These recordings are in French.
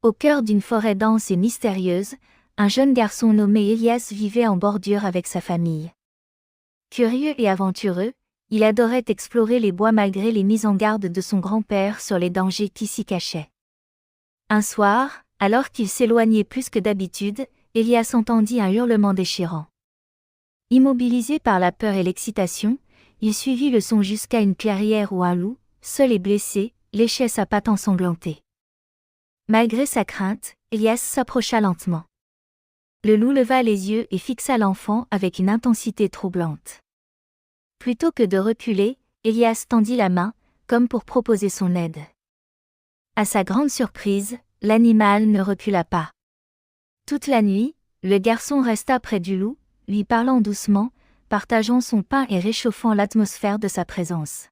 Au cœur d'une forêt dense et mystérieuse, un jeune garçon nommé Elias vivait en bordure avec sa famille. Curieux et aventureux, il adorait explorer les bois malgré les mises en garde de son grand-père sur les dangers qui s'y cachaient. Un soir, alors qu'il s'éloignait plus que d'habitude, Elias entendit un hurlement déchirant. Immobilisé par la peur et l'excitation, il suivit le son jusqu'à une clairière où un loup, seul et blessé, léchait sa patte ensanglantée. Malgré sa crainte, Elias s'approcha lentement. Le loup leva les yeux et fixa l'enfant avec une intensité troublante. Plutôt que de reculer, Elias tendit la main, comme pour proposer son aide. À sa grande surprise, l'animal ne recula pas. Toute la nuit, le garçon resta près du loup, lui parlant doucement, partageant son pain et réchauffant l'atmosphère de sa présence.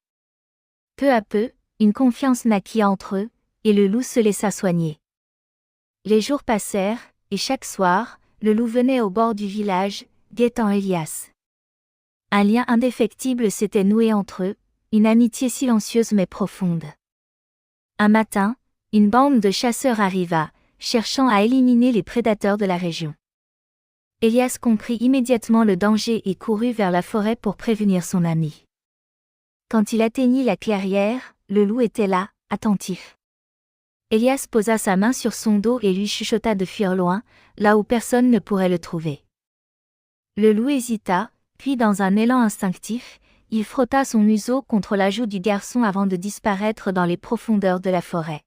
Peu à peu, une confiance naquit entre eux, et le loup se laissa soigner. Les jours passèrent, et chaque soir, le loup venait au bord du village, guettant Elias. Un lien indéfectible s'était noué entre eux, une amitié silencieuse mais profonde. Un matin, une bande de chasseurs arriva, cherchant à éliminer les prédateurs de la région. Elias comprit immédiatement le danger et courut vers la forêt pour prévenir son ami. Quand il atteignit la clairière, le loup était là, attentif. Elias posa sa main sur son dos et lui chuchota de fuir loin, là où personne ne pourrait le trouver. Le loup hésita, puis dans un élan instinctif, il frotta son museau contre la joue du garçon avant de disparaître dans les profondeurs de la forêt.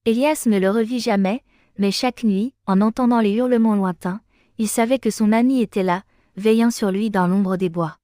Elias ne le revit jamais, mais chaque nuit, en entendant les hurlements lointains, il savait que son ami était là, veillant sur lui dans l'ombre des bois.